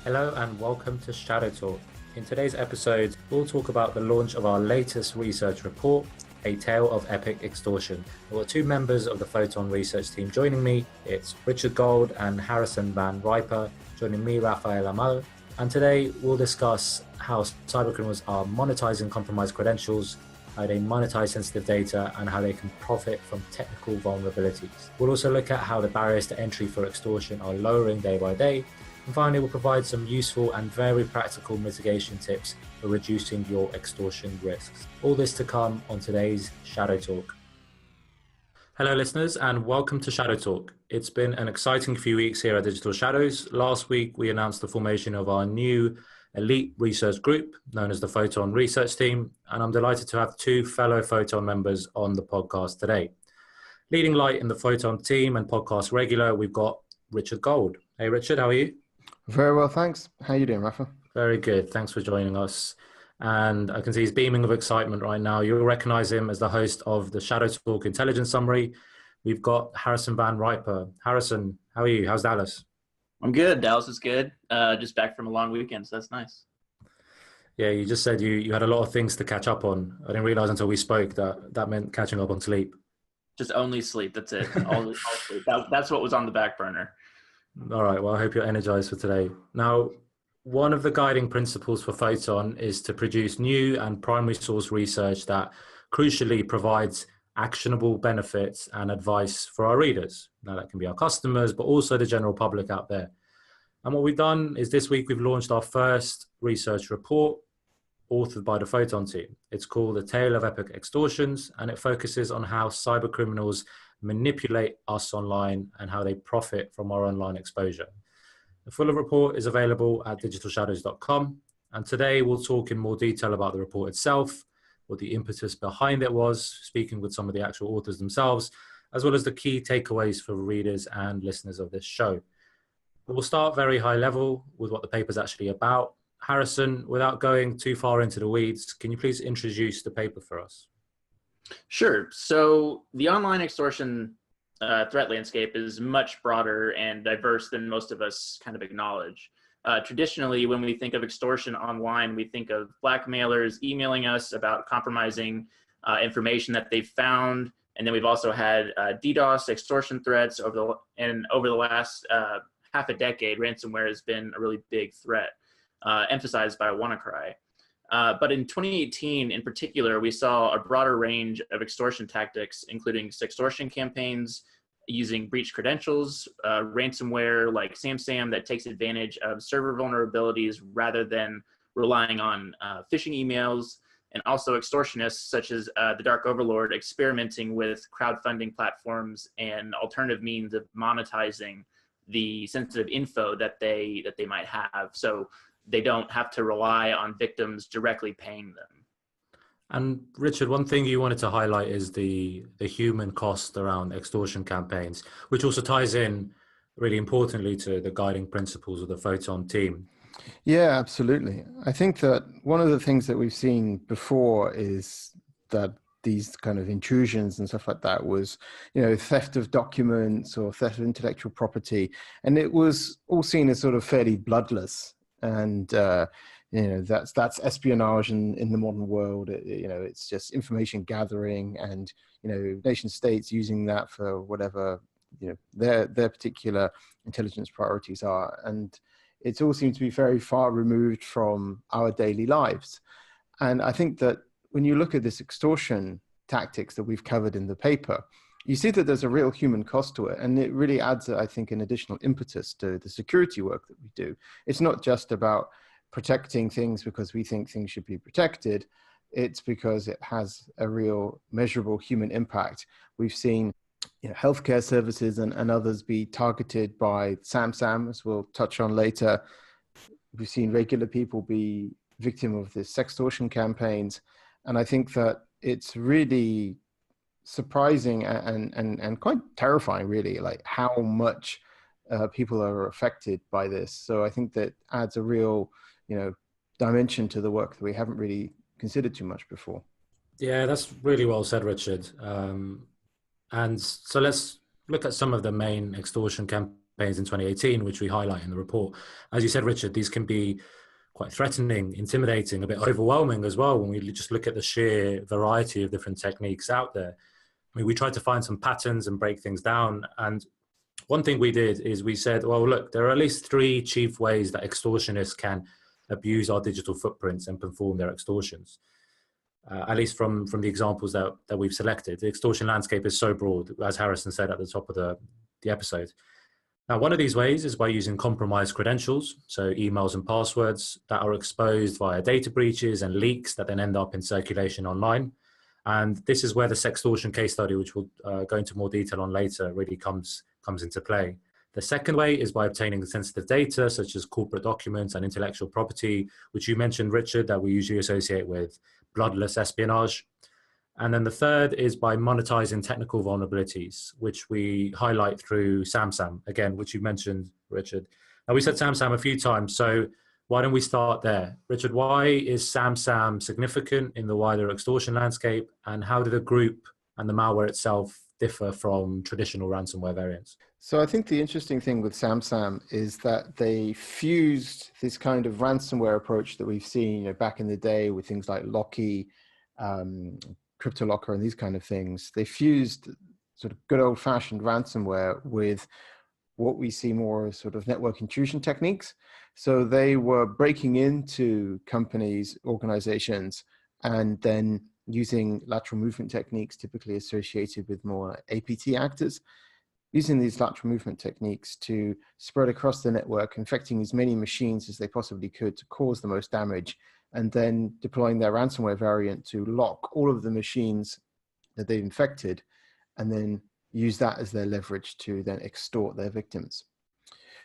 Hello and welcome to Shadow Talk. In today's episode, we'll talk about the launch of our latest research report, A Tale of Epic Extortion. There are two members of the Photon research team joining me. It's Richard Gold and Harrison Van Riper, joining me, Rafael Amal. And today we'll discuss how cybercriminals are monetizing compromised credentials, how they monetize sensitive data, and how they can profit from technical vulnerabilities. We'll also look at how the barriers to entry for extortion are lowering day by day. And finally, we'll provide some useful and very practical mitigation tips for reducing your extortion risks. All this to come on today's Shadow Talk. Hello listeners and welcome to Shadow Talk. It's been an exciting few weeks here at Digital Shadows. Last week we announced the formation of our new elite research group known as the Photon Research Team, and I'm delighted to have two fellow Photon members on the podcast today. Leading light in the Photon team and podcast regular, we've got Richard Gold. Hey Richard, how are you? Very well, thanks. How are you doing, Rafa? Very good. Thanks for joining us. And I can see he's beaming with excitement right now. You'll recognize him as the host of the Shadow Talk Intelligence Summary. We've got Harrison Van Riper. Harrison, how are you? How's Dallas? I'm good. Dallas is good. Just back from a long weekend, so that's nice. Yeah, you just said you had a lot of things to catch up on. I didn't realize until we spoke that meant catching up on sleep. Just only sleep. That's it. All sleep. That's what was on the back burner. All right. Well, I hope you're energized for today. Now, one of the guiding principles for Photon is to produce new and primary source research that crucially provides actionable benefits and advice for our readers. Now, that can be our customers, but also the general public out there. And what we've done is this week we've launched our first research report authored by the Photon team. It's called A Tale of Epic Extortions, and it focuses on how cyber criminals manipulate us online and how they profit from our online exposure. The full report is available at digitalshadows.com, and today we'll talk in more detail about the report itself, what the impetus behind it was, speaking with some of the actual authors themselves, as well as the key takeaways for readers and listeners of this show. We'll start very high level with what the paper is actually about. Harrison, without going too far into the weeds, can you please introduce the paper for us? Sure. So the online extortion threat landscape is much broader and diverse than most of us kind of acknowledge. Traditionally, when we think of extortion online, we think of blackmailers emailing us about compromising information that they've found. And then we've also had DDoS extortion threats over the last half a decade. Ransomware has been a really big threat, emphasized by WannaCry. But in 2018, in particular, we saw a broader range of extortion tactics, including sextortion campaigns using breached credentials, ransomware like SamSam that takes advantage of server vulnerabilities rather than relying on phishing emails, and also extortionists such as the Dark Overlord experimenting with crowdfunding platforms and alternative means of monetizing the sensitive info that they might have, so they don't have to rely on victims directly paying them. And Richard, one thing you wanted to highlight is the human cost around extortion campaigns, which also ties in really importantly to the guiding principles of the Photon team. Yeah, absolutely. I think that one of the things that we've seen before is that these kind of intrusions and stuff like that was, theft of documents or theft of intellectual property. And it was all seen as sort of fairly bloodless. And, that's espionage in the modern world. It's just information gathering and, nation states using that for whatever, their particular intelligence priorities are. And it all seems to be very far removed from our daily lives. And I think that when you look at this extortion tactics that we've covered in the paper, you see that there's a real human cost to it. And it really adds, I think, an additional impetus to the security work that we do. It's not just about protecting things because we think things should be protected. It's because it has a real measurable human impact. We've seen healthcare services and others be targeted by SamSam, as we'll touch on later. We've seen regular people be victim of the sextortion campaigns. And I think that it's really surprising and quite terrifying, really, like how much people are affected by this. So I think that adds a real, dimension to the work that we haven't really considered too much before. Yeah, that's really well said, Richard. And so let's look at some of the main extortion campaigns campaigns in 2018, which we highlight in the report. As you said, Richard, these can be quite threatening, intimidating, a bit overwhelming as well when we just look at the sheer variety of different techniques out there. I mean, we tried to find some patterns and break things down. And one thing we did is we said, well, look, there are at least 3 chief ways that extortionists can abuse our digital footprints and perform their extortions. At least from the examples that we've selected. The extortion landscape is so broad, as Harrison said at the top of the episode. Now, one of these ways is by using compromised credentials, so emails and passwords that are exposed via data breaches and leaks that then end up in circulation online. And this is where the sextortion case study, which we'll go into more detail on later, really comes into play. The second way is by obtaining sensitive data, such as corporate documents and intellectual property, which you mentioned, Richard, that we usually associate with bloodless espionage. And then the third is by monetizing technical vulnerabilities, which we highlight through SamSam, again, which you mentioned, Richard. Now, we said SamSam a few times, so why don't we start there? Richard, why is SamSam significant in the wider extortion landscape, and how do the group and the malware itself differ from traditional ransomware variants? So I think the interesting thing with SamSam is that they fused this kind of ransomware approach that we've seen, back in the day with things like Locky, CryptoLocker, and these kind of things. They fused sort of good old-fashioned ransomware with what we see more as sort of network intrusion techniques. So they were breaking into companies, organizations, and then using lateral movement techniques typically associated with more APT actors, using these lateral movement techniques to spread across the network, infecting as many machines as they possibly could to cause the most damage, and then deploying their ransomware variant to lock all of the machines that they've infected, and then use that as their leverage to then extort their victims.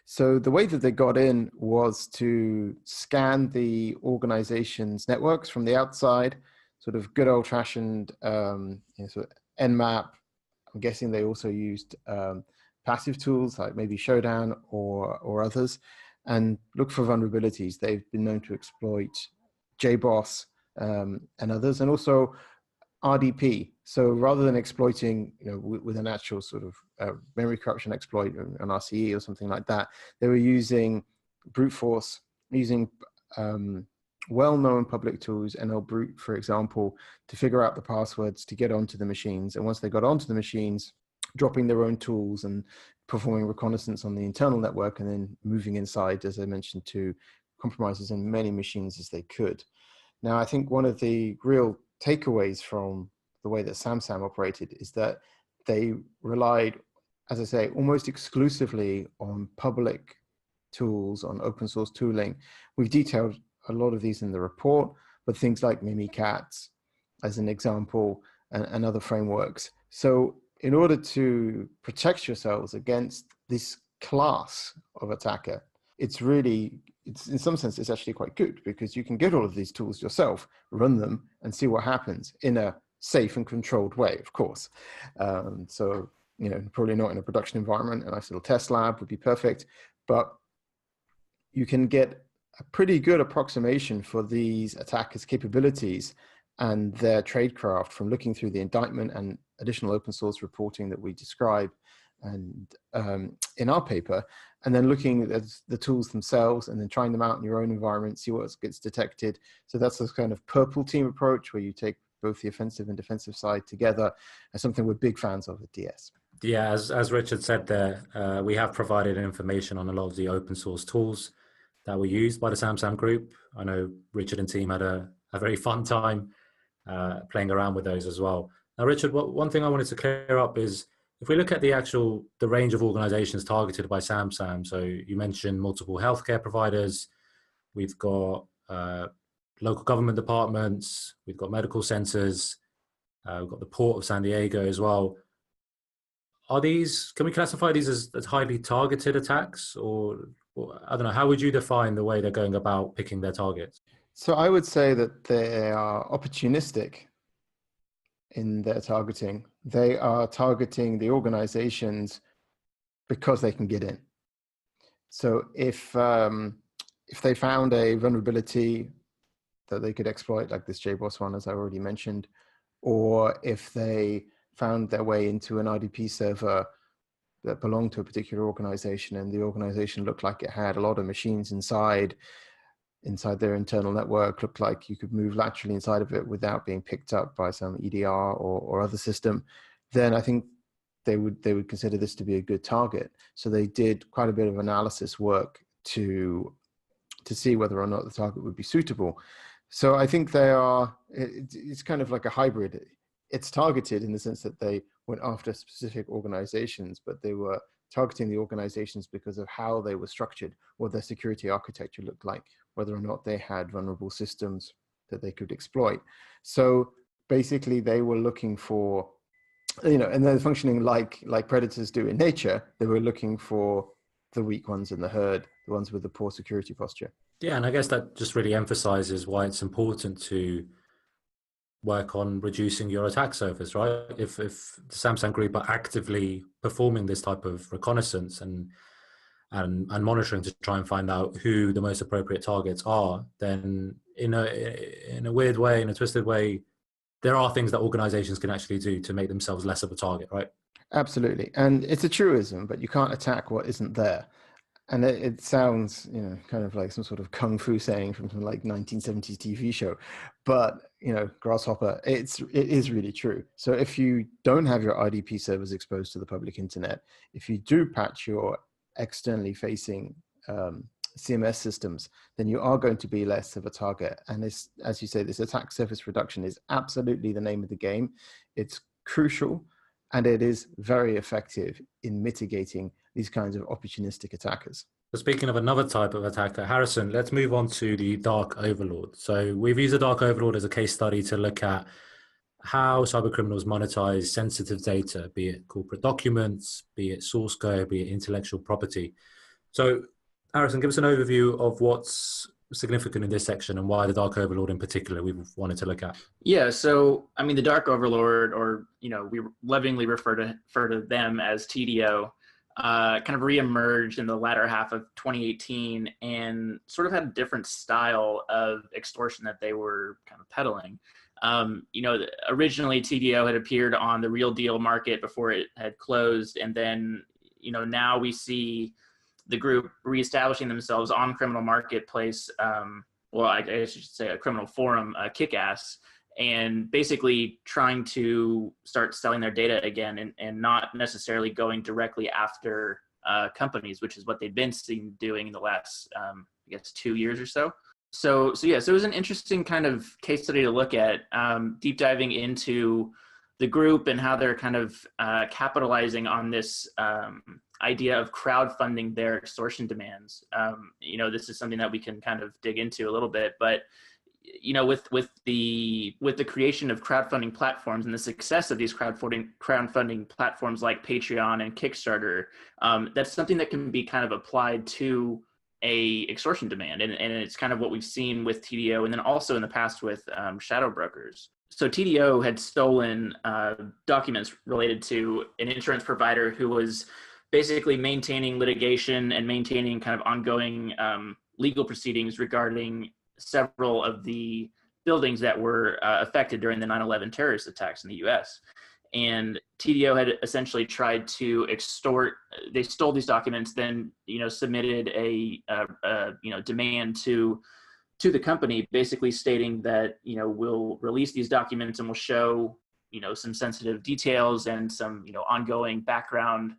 So the way that they got in was to scan the organization's networks from the outside, sort of good old-fashioned sort of Nmap. I'm guessing they also used passive tools like maybe Showdown or others, and look for vulnerabilities. They've been known to exploit JBoss and others, and also RDP. So rather than exploiting, with an actual sort of memory corruption exploit, an RCE or something like that, they were using brute force, using well-known public tools, NLBrute, for example, to figure out the passwords to get onto the machines. And once they got onto the machines, dropping their own tools and performing reconnaissance on the internal network, and then moving inside, as I mentioned, to compromise as many machines as they could. Now, I think one of the real takeaways from the way that SamSam operated is that they relied, as I say, almost exclusively on public tools, on open source tooling. We've detailed a lot of these in the report, but things like Mimikatz, as an example, and other frameworks. So in order to protect yourselves against this class of attacker, it's in some sense, it's actually quite good, because you can get all of these tools yourself, run them, and see what happens in a safe and controlled way, of course. So, probably not in a production environment. A nice little test lab would be perfect, but you can get a pretty good approximation for these attackers' capabilities and their tradecraft from looking through the indictment and additional open source reporting that we describe and in our paper, and then looking at the tools themselves and then trying them out in your own environment, see what gets detected. So that's this kind of purple team approach where you take both the offensive and defensive side together, and something we're big fans of at DS. Yeah, as Richard said there, we have provided information on a lot of the open source tools that were used by the SamSam group. I know Richard and team had a very fun time playing around with those as well. Now, Richard, one thing I wanted to clear up is, if we look at the range of organizations targeted by SamSam, so you mentioned multiple healthcare providers, we've got local government departments, we've got medical centers, we've got the Port of San Diego as well. Can we classify these as highly targeted attacks, or I don't know, how would you define the way they're going about picking their targets? So I would say that they are opportunistic in their targeting. They are targeting the organizations because they can get in. So if they found a vulnerability that they could exploit, like this JBoss one, as I already mentioned, or if they found their way into an RDP server that belonged to a particular organization, and the organization looked like it had a lot of machines inside their internal network, looked like you could move laterally inside of it without being picked up by some EDR or other system, then I think they would consider this to be a good target. So they did quite a bit of analysis work to see whether or not the target would be suitable. So I think it's kind of like a hybrid. It's targeted in the sense that they went after specific organizations, but they were targeting the organizations because of how they were structured, what their security architecture looked like, whether or not they had vulnerable systems that they could exploit. So basically they were looking for, and they're functioning like predators do in nature. They were looking for the weak ones in the herd, the ones with the poor security posture. Yeah, and I guess that just really emphasizes why it's important to work on reducing your attack surface, right? If the Samsung Group are actively performing this type of reconnaissance and monitoring to try and find out who the most appropriate targets are, then in a weird way, in a twisted way, there are things that organizations can actually do to make themselves less of a target, right? Absolutely. And it's a truism, but you can't attack what isn't there. And it sounds, kind of like some sort of kung fu saying from some like 1970s TV show, but grasshopper, it is really true. So if you don't have your IDP servers exposed to the public internet, if you do patch your externally facing CMS systems, then you are going to be less of a target. And this, as you say, this attack surface reduction is absolutely the name of the game. It's crucial, and it is very effective in mitigating these kinds of opportunistic attackers. So speaking of another type of attacker, Harrison, let's move on to the Dark Overlord. So we've used the Dark Overlord as a case study to look at how cybercriminals monetize sensitive data, be it corporate documents, be it source code, be it intellectual property. So Harrison, give us an overview of what's significant in this section and why the Dark Overlord in particular we've wanted to look at. Yeah, so I mean the Dark Overlord, or we lovingly refer to them as TDO, kind of reemerged in the latter half of 2018 and sort of had a different style of extortion that they were kind of peddling. Originally TDO had appeared on the Real Deal market before it had closed, and then now we see the group reestablishing themselves on criminal marketplace. I guess you should say a criminal forum, Kick-Ass, and basically trying to start selling their data again and not necessarily going directly after companies, which is what they've been seen doing in the last, 2 years or so. So it was an interesting kind of case study to look at, deep diving into the group and how they're kind of capitalizing on this idea of crowdfunding their extortion demands. This is something that we can kind of dig into a little bit, but with the creation of crowdfunding platforms and the success of these crowdfunding platforms like Patreon and Kickstarter, that's something that can be kind of applied to a extortion demand, and it's kind of what we've seen with TDO, and then also in the past with shadow brokers. So TDO had stolen documents related to an insurance provider who was basically maintaining litigation and maintaining kind of ongoing legal proceedings regarding several of the buildings that were affected during the 9/11 terrorist attacks in the US. And TDO had essentially tried to extort. They stole these documents, then submitted a demand to the company, basically stating that we'll release these documents and we'll show some sensitive details and some ongoing background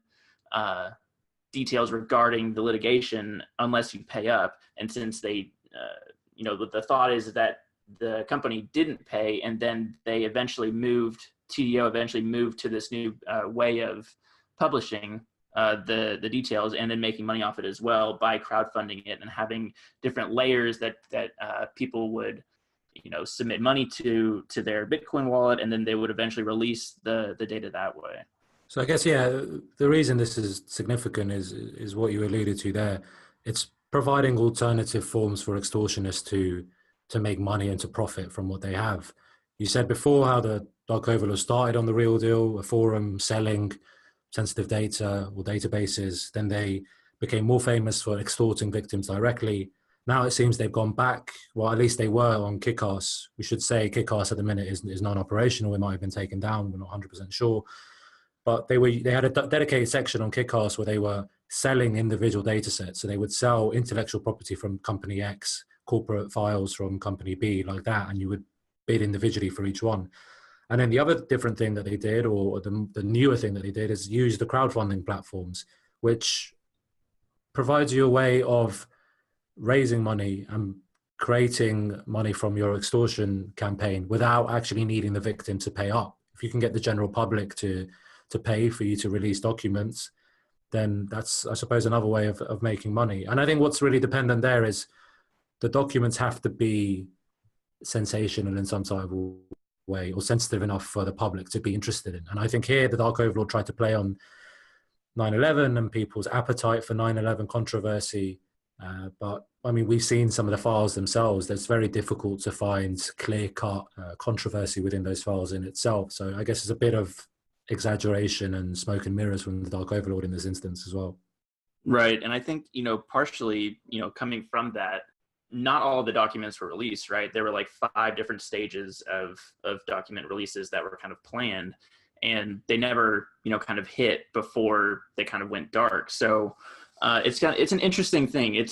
details regarding the litigation unless you pay up. And since they the thought is that the company didn't pay, and then TDO eventually moved to this new way of publishing the details and then making money off it as well by crowdfunding it and having different layers that people would submit money to their Bitcoin wallet, and then they would eventually release the data that way. So I guess, the reason this is significant is what you alluded to there. It's providing alternative forms for extortionists to make money and to profit from what they have. You said before how the Dark Overlord started on the Real Deal, a forum selling sensitive data or databases. Then they became more famous for extorting victims directly. Now it seems they've gone back, well, at least they were on Kick-Ass. We should say Kick-Ass at the minute is non-operational. It might have been taken down. We're not 100% sure. but they had a dedicated section on Kick-Ass where they were selling individual data sets. So they would sell intellectual property from company X, corporate files from company B, like that, and you would bid individually for each one. And then the other different thing that they did, or the newer thing that they did, is use the crowdfunding platforms, which provides you a way of raising money and creating money from your extortion campaign without actually needing the victim to pay up. If you can get the general public to pay for you to release documents, then that's, I suppose, another way of making money. And I think what's really dependent there is the documents have to be sensational in some type of way, or sensitive enough for the public to be interested in. And I think here the Dark Overlord tried to play on 9/11 and people's appetite for 9/11 controversy. But I mean, we've seen some of the files themselves. It's very difficult to find clear-cut controversy within those files in itself. So I guess it's a bit of exaggeration and smoke and mirrors from the Dark Overlord in this instance as well. Right. And I think, partially, coming from that, not all of the documents were released, right? There were like 5 different stages of document releases that were kind of planned, and they never, kind of hit before they kind of went dark. So it's an interesting thing.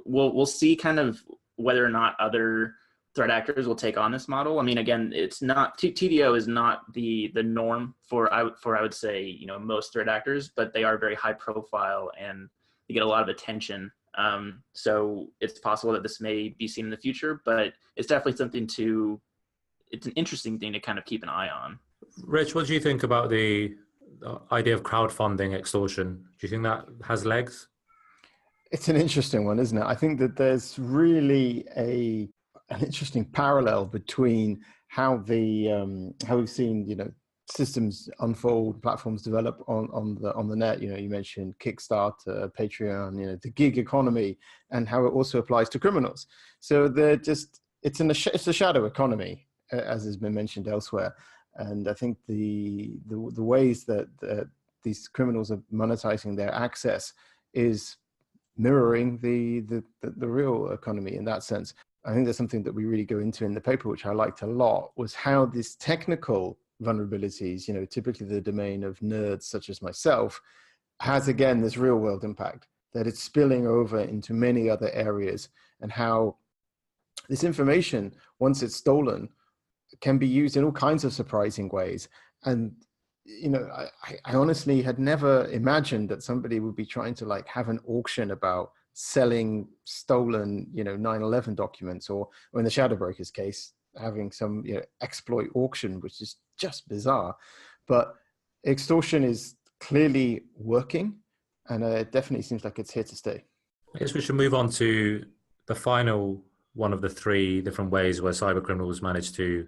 We'll see kind of whether or not other threat actors will take on this model. I mean, again, it's not TDO is not the norm for I would say, most threat actors, but they are very high profile and they get a lot of attention. So it's possible that this may be seen in the future, but it's definitely it's an interesting thing to kind of keep an eye on. Rich, what do you think about the idea of crowdfunding extortion? Do you think that has legs? It's an interesting one, isn't it? I think that there's really an interesting parallel between how we've seen, systems unfold, platforms develop on the net. You mentioned Kickstarter, Patreon, the gig economy, and how it also applies to criminals. So it's a shadow economy, as has been mentioned elsewhere. And I think the ways that these criminals are monetizing their access is mirroring the real economy in that sense. I think there's something that we really go into in the paper, which I liked a lot, was how these technical vulnerabilities, typically the domain of nerds such as myself, has again this real world impact, that it's spilling over into many other areas, and how this information, once it's stolen, can be used in all kinds of surprising ways. And I honestly had never imagined that somebody would be trying to have an auction about selling stolen 9/11 documents, or in the Shadow Brokers case, having some exploit auction, which is just bizarre. But extortion is clearly working, and it definitely seems like it's here to stay. I guess we should move on to the final one of the 3 different ways where cyber criminals manage to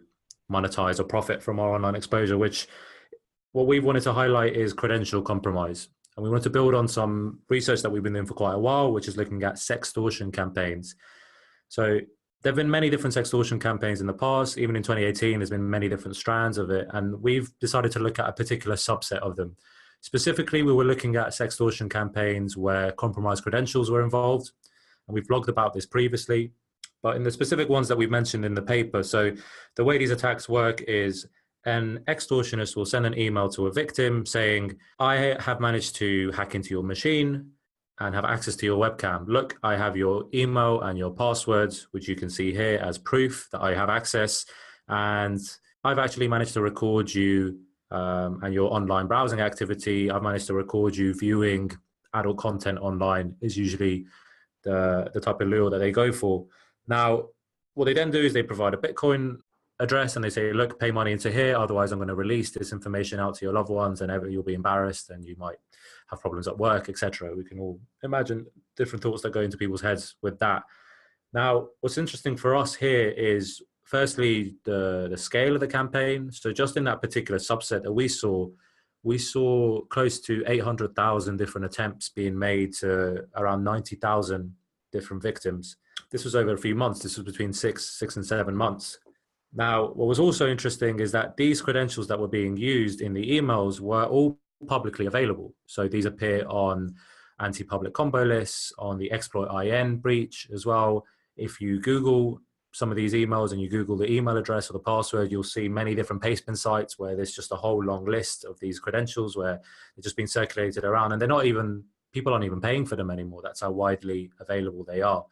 monetize or profit from our online exposure, which what we've wanted to highlight is credential compromise. And we want to build on some research that we've been doing for quite a while, which is looking at sextortion campaigns. So there have been many different sextortion campaigns in the past. Even in 2018, there's been many different strands of it. And we've decided to look at a particular subset of them. Specifically, we were looking at sextortion campaigns where compromised credentials were involved. And we've blogged about this previously. But in the specific ones that we've mentioned in the paper, so the way these attacks work is an extortionist will send an email to a victim saying, I have managed to hack into your machine and have access to your webcam. Look, I have your email and your passwords, which you can see here as proof that I have access. And I've actually managed to record you and your online browsing activity. I've managed to record you viewing adult content online is usually the type of lure that they go for. Now, what they then do is they provide a Bitcoin address and they say, look, pay money into here, otherwise I'm going to release this information out to your loved ones and you'll be embarrassed and you might have problems at work, etc. We can all imagine different thoughts that go into people's heads with that. Now, what's interesting for us here is firstly the scale of the campaign. So just in that particular subset that we saw close to 800,000 different attempts being made to around 90,000 different victims. This was over a few months. This was between six and 7 months. Now, what was also interesting is that these credentials that were being used in the emails were all publicly available. So these appear on anti-public combo lists, on the exploit IN breach as well. If you Google some of these emails and you Google the email address or the password, you'll see many different pastebin sites where there's just a whole long list of these credentials where they're just being circulated around, and people aren't even paying for them anymore. That's how widely available they are.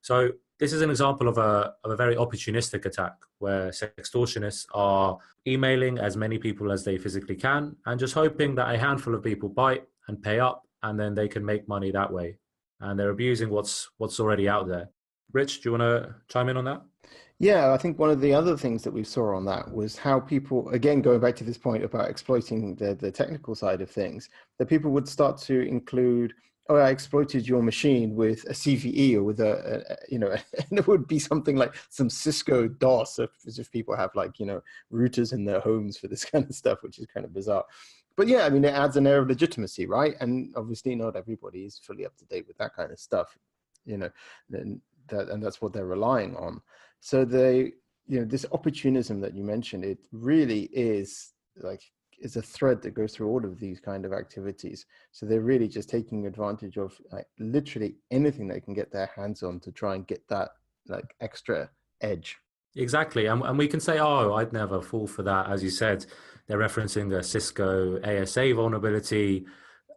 So this is an example of a very opportunistic attack where extortionists are emailing as many people as they physically can and just hoping that a handful of people bite and pay up, and then they can make money that way. And they're abusing what's already out there. Rich, do you want to chime in on that? Yeah, I think one of the other things that we saw on that was how people, again, going back to this point about exploiting the technical side of things, that people would start to include, oh, I exploited your machine with a CVE or with and it would be something like some Cisco DOS, as if people have routers in their homes for this kind of stuff, which is kind of bizarre. But yeah, I mean, it adds an air of legitimacy, right? And obviously not everybody is fully up to date with that kind of stuff, and that's what they're relying on. So this opportunism that you mentioned, it really is a thread that goes through all of these kind of activities. So they're really just taking advantage of literally anything they can get their hands on to try and get that extra edge. Exactly. And we can say, oh, I'd never fall for that. As you said, they're referencing a Cisco ASA vulnerability.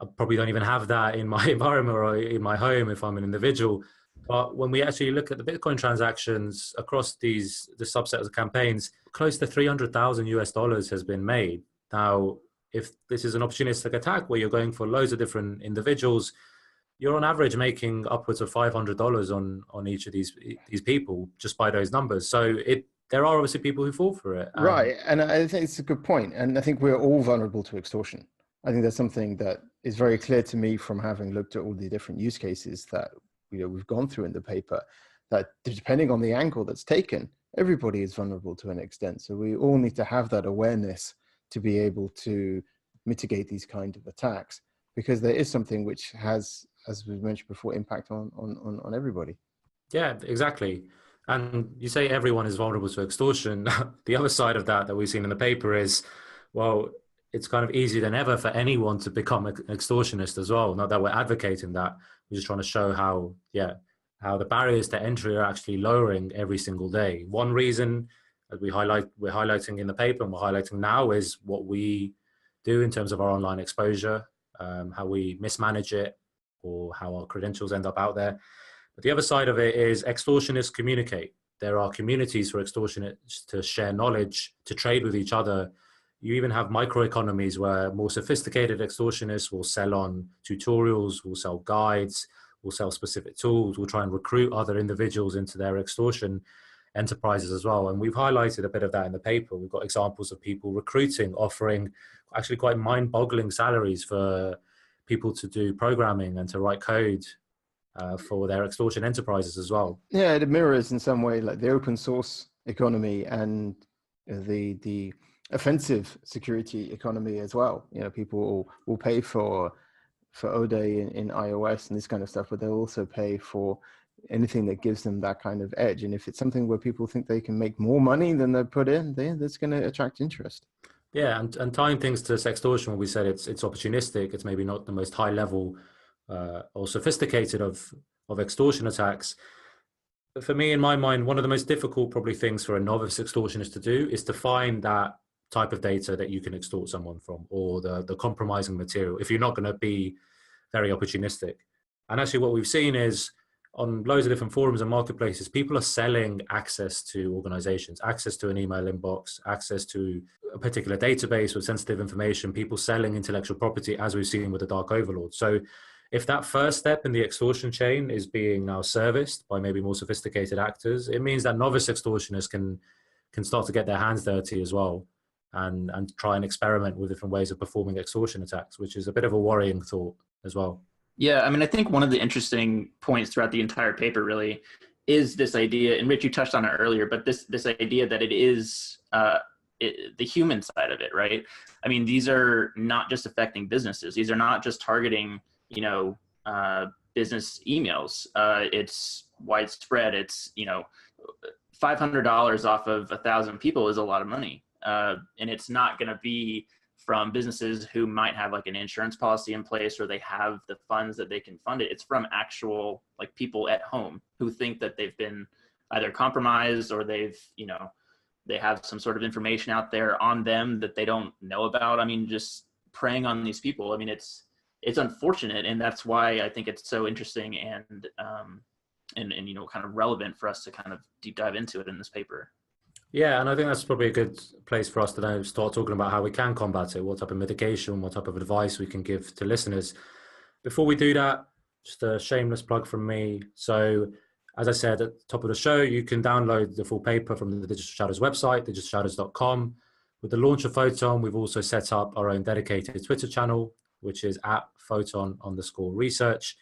I probably don't even have that in my environment or in my home if I'm an individual. But when we actually look at the Bitcoin transactions across the subset of the campaigns, close to $300,000 has been made. Now, if this is an opportunistic attack where you're going for loads of different individuals, you're on average making upwards of $500 on each of these people just by those numbers. So there are obviously people who fall for it. Right. And I think it's a good point. And I think we're all vulnerable to extortion. I think that's something that is very clear to me from having looked at all the different use cases that we've gone through in the paper, that depending on the angle that's taken, everybody is vulnerable to an extent. So we all need to have that awareness to be able to mitigate these kind of attacks, because there is something which has, as we mentioned before, impact on everybody. Yeah, exactly. And you say everyone is vulnerable to extortion. The other side of that we've seen in the paper is, well, it's kind of easier than ever for anyone to become an extortionist as well. Not that we're advocating that. We're just trying to show how the barriers to entry are actually lowering every single day. One reason, as we're highlighting in the paper and we're highlighting now, is what we do in terms of our online exposure, how we mismanage it, or how our credentials end up out there. But the other side of it is extortionists communicate. There are communities for extortionists to share knowledge, to trade with each other. You even have microeconomies where more sophisticated extortionists will sell on tutorials, will sell guides, will sell specific tools, will try and recruit other individuals into their extortion enterprises as well. And we've highlighted a bit of that in the paper. We've got examples of people recruiting, offering actually quite mind-boggling salaries for people to do programming and to write code for their extortion enterprises as well. Yeah, it mirrors in some way like the open source economy and the offensive security economy as well. People will pay for ODE in iOS and this kind of stuff, but they'll also pay for anything that gives them that kind of edge. And if it's something where people think they can make more money than they put in, that's going to attract interest. Yeah, and tying things to extortion, when we said it's opportunistic, it's maybe not the most high level or sophisticated of extortion attacks. But for me, in my mind, one of the most difficult probably things for a novice extortionist to do is to find that type of data that you can extort someone from, or the compromising material, if you're not going to be very opportunistic. And actually what we've seen is on loads of different forums and marketplaces, people are selling access to organizations, access to an email inbox, access to a particular database with sensitive information, people selling intellectual property, as we've seen with the Dark Overlord. So if that first step in the extortion chain is being now serviced by maybe more sophisticated actors, it means that novice extortionists can start to get their hands dirty as well and try and experiment with different ways of performing extortion attacks, which is a bit of a worrying thought as well. Yeah, I mean, I think one of the interesting points throughout the entire paper really is this idea, and Rich, you touched on it earlier, but this idea that it is the human side of it, right? I mean, these are not just affecting businesses. These are not just targeting, business emails. It's widespread. It's, $500 off of 1,000 people is a lot of money. And it's not going to be from businesses who might have like an insurance policy in place or they have the funds that they can fund it. It's from actual like people at home who think that they've been either compromised or they've, they have some sort of information out there on them that they don't know about. I mean, just preying on these people. I mean, it's unfortunate, and that's why I think it's so interesting and kind of relevant for us to kind of deep dive into it in this paper. Yeah, and I think that's probably a good place for us to now start talking about how we can combat it, what type of mitigation, what type of advice we can give to listeners. Before we do that, just a shameless plug from me. So, as I said at the top of the show, you can download the full paper from the Digital Shadows website, digitalshadows.com. With the launch of Photon, we've also set up our own dedicated Twitter channel, which is at Photon_research.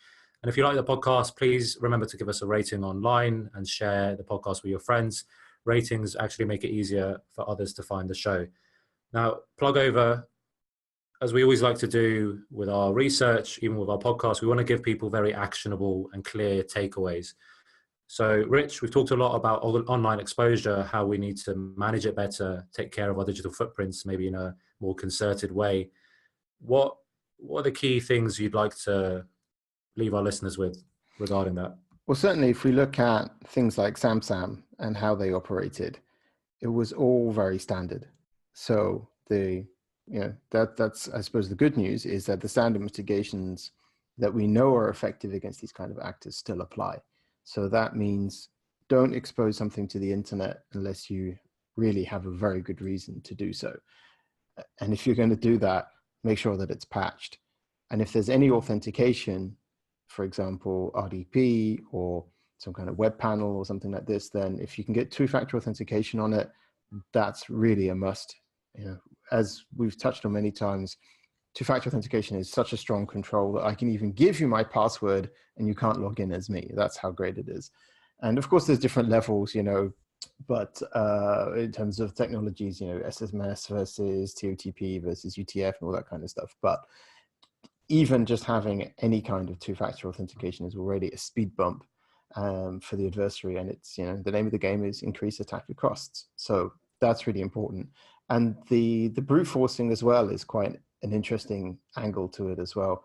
And if you like the podcast, please remember to give us a rating online and share the podcast with your friends. Ratings actually make it easier for others to find the show. Now, plug over, as we always like to do with our research, even with our podcast, we want to give people very actionable and clear takeaways. So, Rich, we've talked a lot about online exposure, how we need to manage it better, take care of our digital footprints, maybe in a more concerted way. What are the key things you'd like to leave our listeners with regarding that? Well, certainly if we look at things like SamSam and how they operated, it was all very standard. So that's I suppose the good news is that the standard mitigations that we know are effective against these kind of actors still apply. So that means don't expose something to the internet unless you really have a very good reason to do so. And if you're going to do that, make sure that it's patched. And if there's any authentication, for example, RDP or some kind of web panel or something like this, then if you can get two-factor authentication on it, that's really a must. As we've touched on many times, two-factor authentication is such a strong control that I can even give you my password and you can't log in as me. That's how great it is. And of course, there's different levels, but in terms of technologies, SMS versus TOTP versus UTF and all that kind of stuff. But even just having any kind of two-factor authentication is already a speed bump for the adversary. And it's, the name of the game is increase attacker costs. So that's really important. And the brute forcing as well is quite an interesting angle to it as well.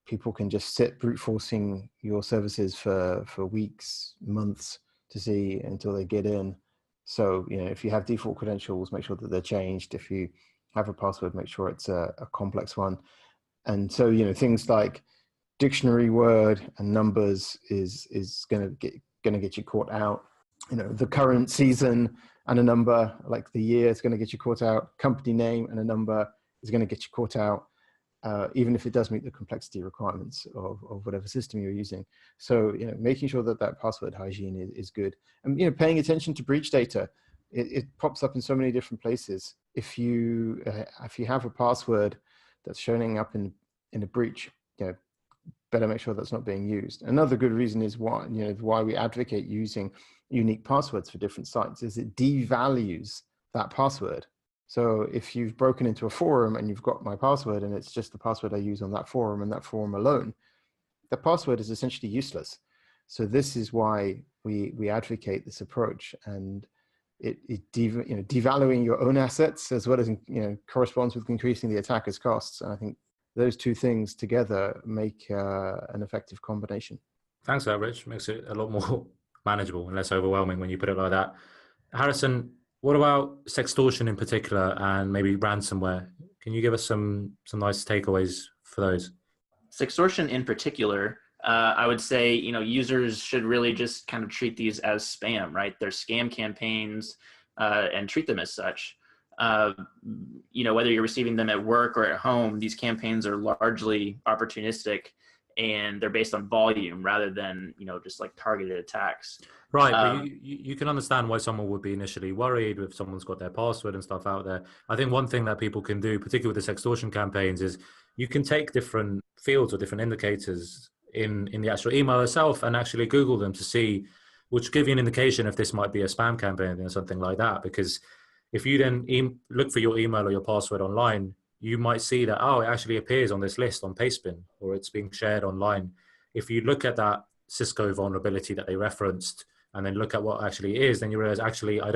People can just sit brute forcing your services for weeks, months to see until they get in. So, if you have default credentials, make sure that they're changed. If you have a password, make sure it's a complex one. And so, things like dictionary word and numbers is going to get you caught out. The current season and a number, like the year, is going to get you caught out. Company name and a number is going to get you caught out, even if it does meet the complexity requirements of whatever system you're using. So, making sure that password hygiene is good. And, paying attention to breach data. It pops up in so many different places. If you have a password that's showing up in a breach, better make sure that's not being used. Another good reason is why we advocate using unique passwords for different sites is it devalues that password. So if you've broken into a forum and you've got my password and it's just the password I use on that forum and that forum alone, the password is essentially useless. So this is why we advocate this approach, and devaluing your own assets as well as corresponds with increasing the attacker's costs. And I think those two things together make an effective combination. Thanks for that, Rich. Makes it a lot more manageable and less overwhelming when you put it like that. Harrison, what about sextortion in particular and maybe ransomware? Can you give us some nice takeaways for those? Sextortion in particular, I would say, users should really just kind of treat these as spam, right? They're scam campaigns and treat them as such. Whether you're receiving them at work or at home, these campaigns are largely opportunistic and they're based on volume rather than, just like targeted attacks. Right, but you can understand why someone would be initially worried if someone's got their password and stuff out there. I think one thing that people can do, particularly with the sextortion campaigns, is you can take different fields or different indicators in the actual email itself and actually Google them to see, which give you an indication if this might be a spam campaign or something like that. Because if you then look for your email or your password online, you might see that, it actually appears on this list on Pastebin, or it's being shared online. If you look at that Cisco vulnerability that they referenced and then look at what actually is, then you realize, actually, I've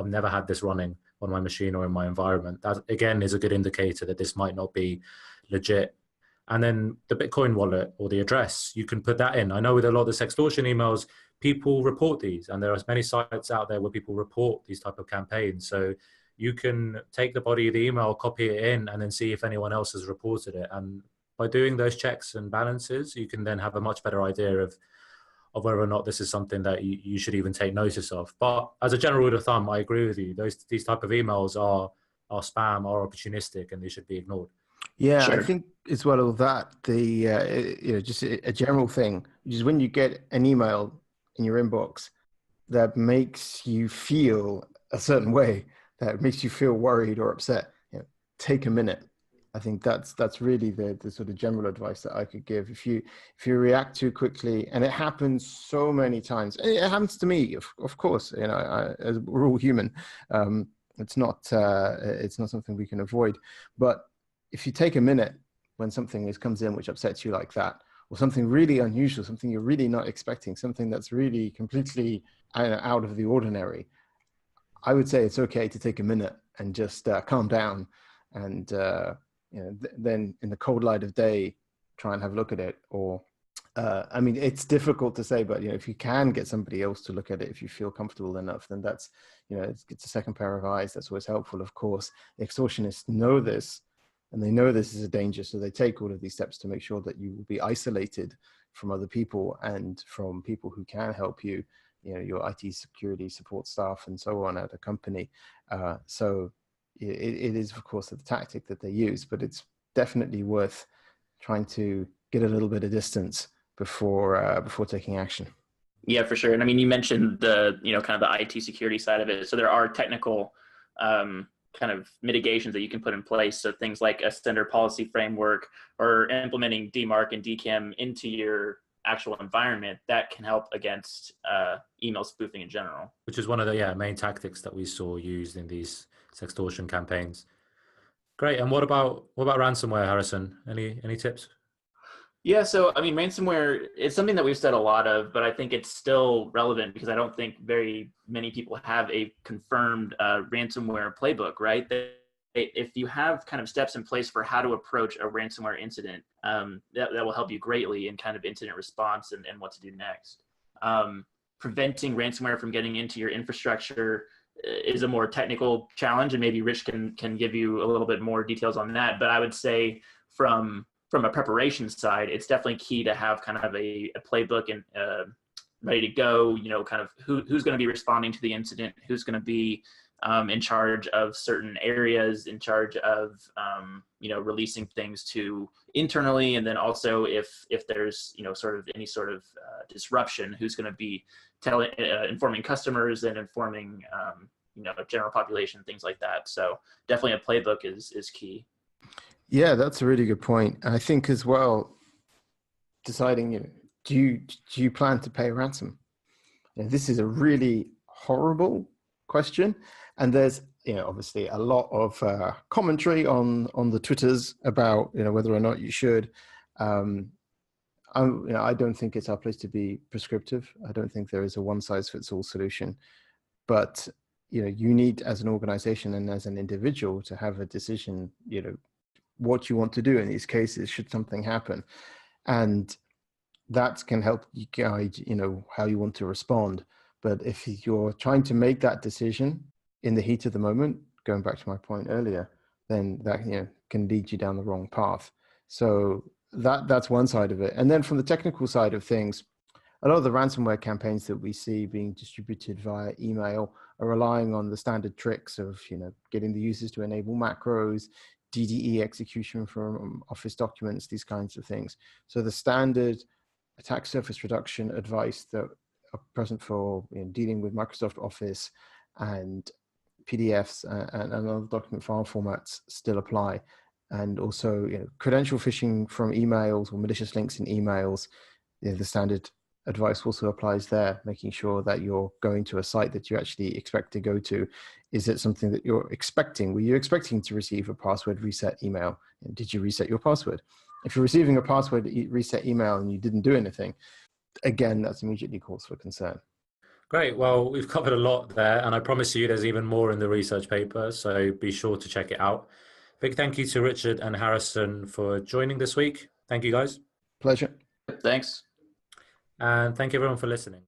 never had this running on my machine or in my environment. That, again, is a good indicator that this might not be legit. And then the Bitcoin wallet or the address, you can put that in. I know with a lot of the sextortion emails, people report these, and there are many sites out there where people report these type of campaigns. So you can take the body of the email, copy it in, and then see if anyone else has reported it. And by doing those checks and balances, you can then have a much better idea of whether or not this is something that you should even take notice of. But as a general rule of thumb, I agree with you. These type of emails are spam, are opportunistic, and they should be ignored. Yeah, Sure. I think as well as that, just a general thing, which is when you get an email in your inbox that makes you feel a certain way, that makes you feel worried or upset, take a minute. I think that's really the sort of general advice that I could give. If you react too quickly, and it happens so many times, it happens to me, of course. As we're all human, it's not something we can avoid. But if you take a minute when something comes in which upsets you like that, or something really unusual, something you're really not expecting, something that's really completely out of the ordinary, I would say it's okay to take a minute and just calm down, and then in the cold light of day, try and have a look at it. Or I mean, it's difficult to say, but if you can get somebody else to look at it, if you feel comfortable enough, then that's it's a second pair of eyes. That's always helpful. Of course, the extortionists know this, and they know this is a danger, so they take all of these steps to make sure that you will be isolated from other people and from people who can help you, your IT security support staff and so on at a company. So it is, of course, the tactic that they use, but it's definitely worth trying to get a little bit of distance before taking action. Yeah, for sure. And I mean, you mentioned the, kind of the IT security side of it. So there are technical kind of mitigations that you can put in place. So things like a sender policy framework or implementing DMARC and DKIM into your actual environment that can help against email spoofing in general. Which is one of the main tactics that we saw used in these sextortion campaigns. Great. And what about ransomware, Harrison? Any tips? Yeah, so I mean, ransomware is something that we've said a lot of, but I think it's still relevant because I don't think very many people have a confirmed ransomware playbook, right? If you have kind of steps in place for how to approach a ransomware incident, that will help you greatly in kind of incident response and what to do next. Preventing ransomware from getting into your infrastructure is a more technical challenge, and maybe Rich can give you a little bit more details on that. But I would say from a preparation side, it's definitely key to have kind of a playbook and ready to go, kind of who's going to be responding to the incident, who's going to be in charge of certain areas, in charge of, releasing things to internally. And then also if there's, sort of any sort of disruption, who's going to be informing customers and informing, general population, things like that. So definitely a playbook is key. Yeah, that's a really good point. And I think as well, deciding, do you plan to pay a ransom? This is a really horrible question. And there's, obviously a lot of commentary on the Twitters about, whether or not you should. I don't think it's our place to be prescriptive. I don't think there is a one size fits all solution, but, you need as an organization and as an individual to have a decision, what you want to do in these cases should something happen, and that can help you guide how you want to respond. But if you're trying to make that decision in the heat of the moment, going back to my point earlier, then that can lead you down the wrong path. So that's one side of it. And then from the technical side of things, a lot of the ransomware campaigns that we see being distributed via email are relying on the standard tricks of getting the users to enable macros, DDE execution from Office documents, these kinds of things. So the standard attack surface reduction advice that are present for dealing with Microsoft Office and PDFs and other document file formats still apply. And also credential phishing from emails or malicious links in emails, the standard advice also applies there, making sure that you're going to a site that you actually expect to go to. Is it something that you're expecting? Were you expecting to receive a password reset email? Did you reset your password? If you're receiving a password reset email and you didn't do anything, again, that's immediately cause for concern. Great. Well, we've covered a lot there, and I promise you there's even more in the research paper, so be sure to check it out. Big thank you to Richard and Harrison for joining this week. Thank you, guys. Pleasure. Thanks. And thank you everyone for listening.